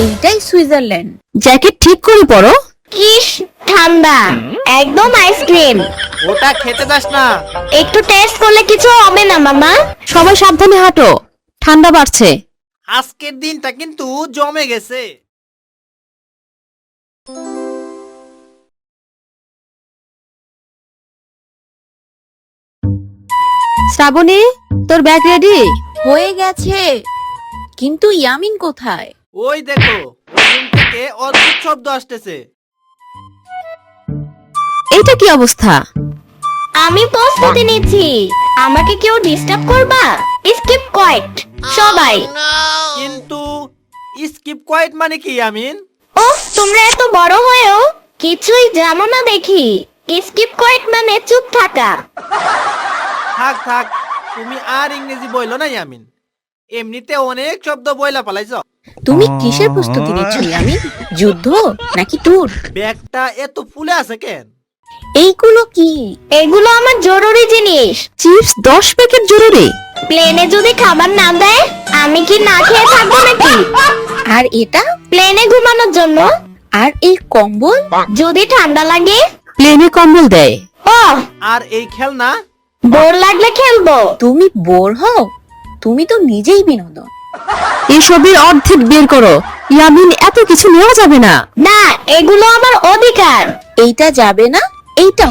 এইটাই Switzerland. Jacket ঠিক করে পরো। কি ঠান্ডা, একদম আইসক্রিম। ওটা খেতে যাস না। একটু টেস্ট করলে কিছু হবে না মামা। সবাই সাবধানে হাঁটো, ঠান্ডা বাড়ছে। আজকের দিনটা কিন্তু জমে গেছে। শ্রাবণী, তোর ব্যাগ রেডি? হয়ে গেছে, কিন্তু ইয়ামিন কোথায়? ওই দেখো, ওই রুম থেকে অদ্ভুত শব্দ আসতেছে। এইটা কি অবস্থা? আমি প্রস্তুতি নিচ্ছি, আমাকে কেউ ডিস্টার্ব করবা? স্কিপ কোয়াইট সবাই। কিন্তু স্কিপ কোয়াইট মানে কি আমিন? ও, তোমরা এত বড় হয়েও কিছুই জানো না দেখি। স্কিপ কোয়াইট মানে চুপ থাকা। থাক থাক, তুমি আর ইংরেজি বইলো না ইয়ামিন, এমনিতে অনেক শব্দ বইলা পালাইছ। তুমি কিসের প্রস্তুতি নিচ্ছ ইয়ামিন? যুদ্ধ নাকি ট্যুর? ব্যাগটা এত ফুলে আছে কেন? এইগুলো কি? এগুলো আমার জরুরি জিনিস। চিপস 10 প্যাকেট জরুরি। প্লেনে যদি খাবার না দেয় আমি কি না খেয়ে থাকবো নাকি? আর এটা? প্লেনে ঘুমানোর জন্য। আর এই কম্বল? যদি ঠান্ডা লাগে। প্লেনে কম্বল দেয়। ও, আর এই খেলনা? বোর লাগলে খেলবো। তুমি বোর হও? তুমি তো নিজেই বিনোদন। এসবের অর্ধেক বের করো। ইয়ামিন, এত কিছু নেওয়া যাবে না। না, এগুলো আমার অধিকার। এইটা যাবে না, এইটা।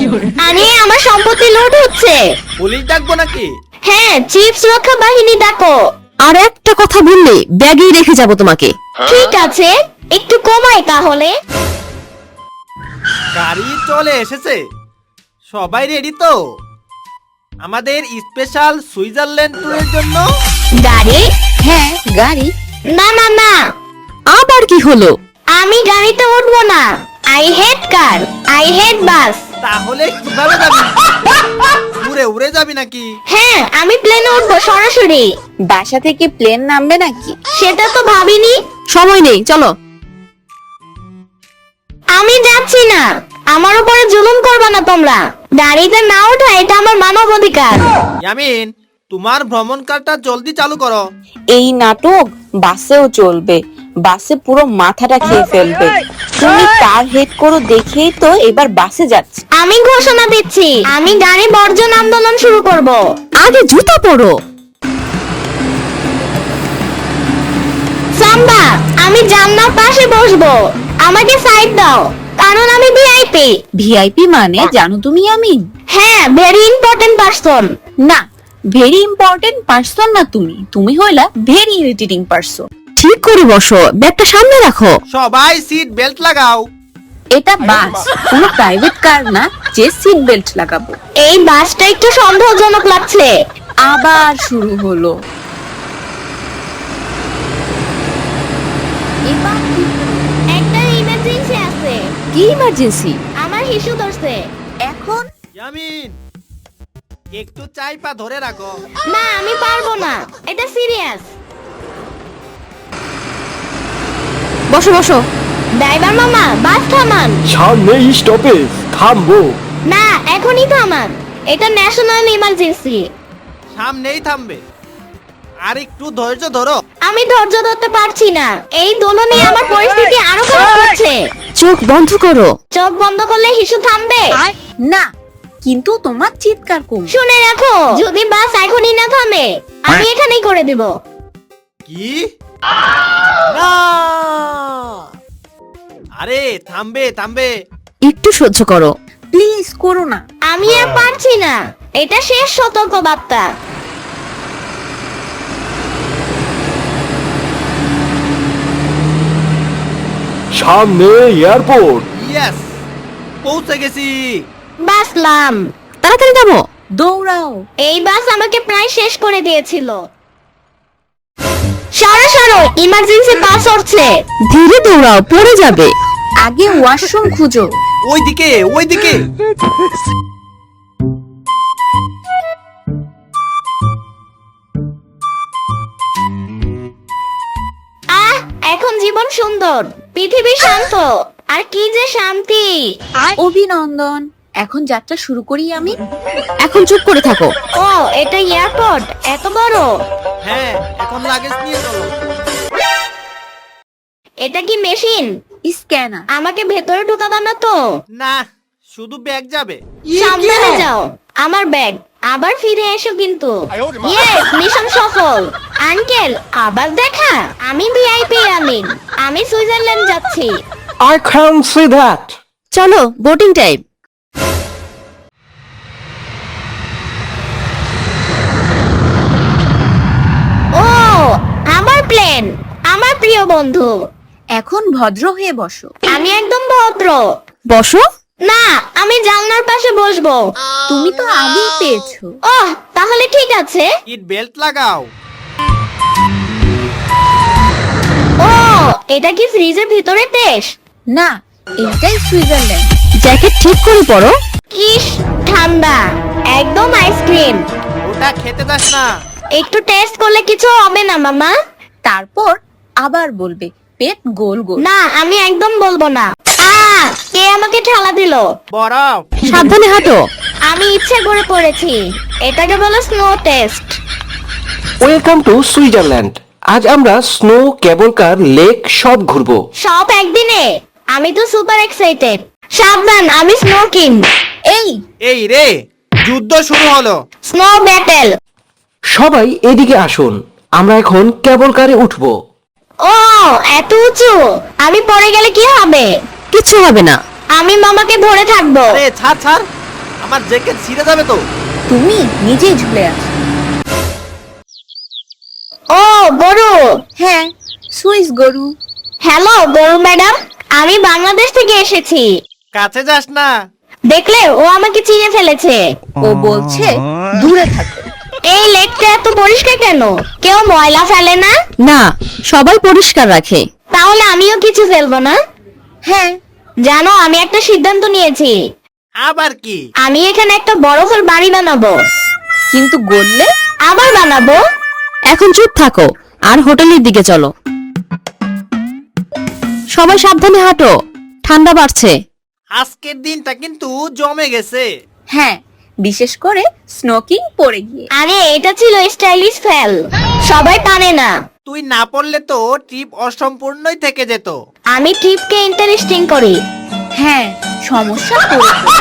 আরে আমার সম্পত্তি লুট হচ্ছে। পুলিশ ডাকবো নাকি? হ্যাঁ, চিপস রক্ষা বাহিনী ডাকো। আর একটা কথা বললে ব্যাগেই রেখে যাব তোমাকে। ঠিক আছে, একটু কমাই তাহলে। গাড়ি চলে এসেছে, সবাই রেডি তো আমাদের স্পেশাল সুইজারল্যান্ড ট্যুরের জন্য? গাড়ি? হ্যাঁ, গাড়ি। না না না, আবার কি হলো? আমি গাড়িতে উঠবো না। I hate car, I hate bus. তাহলে কিভাবে যাবি? উড়ে উড়ে যাবি নাকি? হ্যাঁ, আমি প্লেনে উঠবো সরাসরি। বাসা থেকে প্লেন নামবে নাকি? সেটা তো ভাবিনি। সময় নেই, চলো। আমি যাচ্ছি না, আমার উপরে জুলুম করবে না তোমরা। গাড়িতে না ওঠা এটা আমার মানব অধিকার। ইয়ামিন, তোমার ভ্রমণ কার্ডটা জলদি চালু করো। এই নাটক বাসেও চলবে, বাসে পুরো মাথাটা খেয়ে ফেলবে। তুমি কার হেড করো দেখেই তো এবার বাসে যাচ্ছে। আমি ঘোষণা দিচ্ছি, আমি গাড়ি বর্জন আন্দোলন শুরু করব। আগে জুতা পরো। সাম্বা, আমি জানলার পাশে বসবো। আমাকে সাইড দাও, কারণ আমি ভিআইপি। ভিআইপি মানে জানো তুমি ইয়ামিন? হ্যাঁ, ভেরি ইম্পর্টেন্ট পারসন। না, ভেরি ইম্পর্টেন্ট পারসন না তুমি, তুমি হইলা ভেরি ইরিটেটিং পারসন। ঠিক করে বসো, ব্যাগটা সামনে রাখো। সবাই সিট বেল্ট লাগাও। এটা বাস, কোনো প্রাইভেট কার না যে সিট বেল্ট লাগাবো। এই বাসটা একটু সন্দেহজনক লাগছে। আবার শুরু হলো। এবার কি হলো? একটা ইমার্জেন্সি আছে। কি ইমার্জেন্সি? আমার হিসু ধরছে। এখন ইয়ামিন, একটু চাইপা ধরে রাখো। না, আমি পারবো না, এটা সিরিয়াস। বসো বসো। ড্রাইভার মামা, বাস থামান। সামনেই স্টপেজ, থামবো। না, এখনই থামান, এটা ন্যাশনাল ইমার্জেন্সি। সামনেই থামবে, আর একটু ধৈর্য ধরো। আমি ধৈর্য ধরতে পারছি না, এই দোলনে আমার পরিস্থিতি আরো খারাপ হচ্ছে। চোখ বন্ধ করো। চোখ বন্ধ করলে হিসু থামবে? না, কিন্তু তোমার চিৎকার কমবে। শুনে রাখো, যদি বাস এখনই না থামে আমি এখানেই করে দিব। কি? না! আরে থামবে থামবে। একটু সহ্য করো। প্লিজ করো না। আমি আর পারছি না, এটা শেষ সতর্ক বার্তা। সামনে এয়ারপোর্ট। ইয়েস, পৌঁছে গেছি। বাসলাম। তাড়াতাড়ি নামো। দৌড়াও। এই বাস আমাকে প্রায় শেষ করে দিয়েছিল। সরো সরো, ইমার্জেন্সি বাস উঠছে। ধীরে দৌড়াও, পড়ে যাবে। আগে ওয়াশরুম খুঁজো। ওইদিকে ওইদিকে। আহ, এখন জীবন সুন্দর, পৃথিবী শান্ত, আর কি যে শান্তি। অভিনন্দন, এখন যাত্রা শুরু করি আমি। এখন চুপ করে থাকো। ও, এটা এয়ারপোর্ট, এত বড়। হ্যাঁ, এখন লাগেজ নিয়ে চলো। এটা কি মেশিন? স্ক্যানার। আমাকে ভেতরে ঢোকাবা না তো? না, শুধু ব্যাগ যাবে। সাবধানে যাও। আমার ব্যাগ আবার ফিরে এসো কিন্তু। ইয়েস, মিশন সফল। আঙ্কেল, আবার দেখা। আমি ভিআইপি আমিন। আমি সুইজারল্যান্ড যাচ্ছি। I can't see that. চলো বোটিং টাইম। ও, আমার প্লেন। আমার প্রিয় বন্ধু। এখন ভদ্র হয়ে বসো। আমি একদম ভদ্র। বসো। না, আমি জানলার পাশে বসবো। তুমি তো আগেই পেয়েছো। ওহ, তাহলে ঠিক আছে। সিট বেল্ট লাগাও। ও, এটা কি ফ্রিজের ভিতরে দেশ? না, এটাই সুইজারল্যান্ড। জ্যাকেট ঠিক করে পরো। ইস, ঠান্ডা। একদম আইসক্রিম। ওটা খেতে যাস না। একটু টেস্ট করলে কিছু হবে না মামা? তারপর আবার বলবে পেট গোল গোল। না, আমি একদম বলবো না। কে আমাকে ঠেলা দিল? বরফ। সাবধানে হাঁটো। আমি ইচ্ছে করে পড়েছি। এটাকে বলে snow test. Welcome to Switzerland. আজ আমরা স্নো, কেবল কার, লেক সব ঘুরবো। সব একদিনে? আমি তো সুপার এক্সাইটেড। সাবধান, আমি স্নো কিং। এই রে, যুদ্ধ শুরু হলো। Snow battle. সবাই এদিকে আসুন, আমরা এখন কেবল কারে উঠবো। ও, এত উঁচু। আমি পড়ে গেলে কি হবে? কিচ্ছু হবে না। আমি মামাকে ধরে থাকবো। আরে ছাড় ছাড়, আমার জ্যাকেট ছিঁড়ে যাবে তো। তুমি নিজেই ঝুলে আছো। ও, গরু। হ্যাঁ, সুইস গরু। হ্যালো গরু ম্যাডাম, আমি বাংলাদেশ থেকে এসেছি। কাছে যাস না। দেখলে ও আমাকে চিনে ফেলেছে। ও বলছে দূরে থাকো। এই লেকটা এত পরিষ্কার কেন? কেউ ময়লা ফেলে না? না, সবাই পরিষ্কার রাখে। তাহলে আমিও কিছু ফেলবো না? হ্যাঁ, জানো, আমি একটা সিদ্ধান্ত নিয়েছি। আবার কি? আমি এখানে একটা বরফের বাড়ি বানাবো। কিন্তু গললে আবার বানাবো। এখন চুপ থাকো আর হোটেলের দিকে চলো। সবাই সাবধানে হাঁটো, ঠান্ডা বাড়ছে। আজকের দিনটা কিন্তু জমে গেছে। হ্যাঁ, বিশেষ করে স্নোকিং পরে গিয়ে। আরে এটা ছিল স্টাইলিশ ফেল। সবাই পারে না। তুই না পড়লে তো ট্রিপ অসম্পূর্ণই থেকে যেত। আমি ট্রিপকে ইন্টারেস্টিং করি। হ্যাঁ, সমস্যা পড়েছে।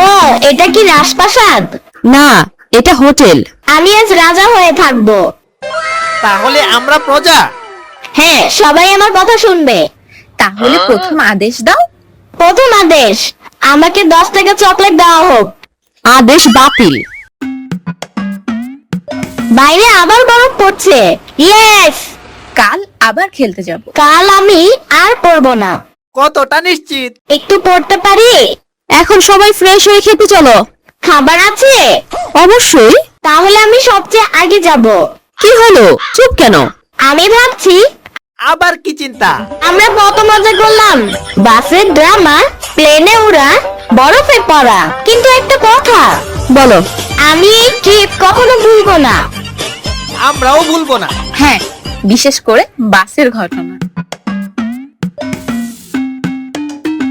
ও, এটা কি রাজপ্রাসাদ? না, এটা হোটেল। আমি আজ রাজা হয়ে থাকবো। তাহলে আমরা প্রজা। হ্যাঁ, সবাই আমার কথা শুনবে। তাহলে প্রথম আদেশ দাও। প্রথম আদেশ, আমাকে 10 টাকা চকলেট দেওয়া হোক। আদেশ বাতিল। বাইরে আবার বরফ পড়ছে। ইয়েস, কাল আবার খেলতে যাব। কাল আমি আর পড়বো না। কতটা নিশ্চিত? একটু পড়তে পারি? এখন সবাই ফ্রেশ হয়ে খেতে চলো। খাবার আছে? অবশ্যই। তাহলে আমি সবচেয়ে আগে যাব। কি হলো, চুপ কেন? আমি ভাবছি আবার কি চিন্তা? আমরা কত মজা করলাম। বাসের ড্রামা, প্লেনে উড়া, বরফে পড়া। কিন্তু একটা কথা, বলো। আমি এই ট্রিপ কখনো ভুলবো না। আমরাও ভুলবো না। হ্যাঁ, বিশেষ করে বাসের ঘটনা।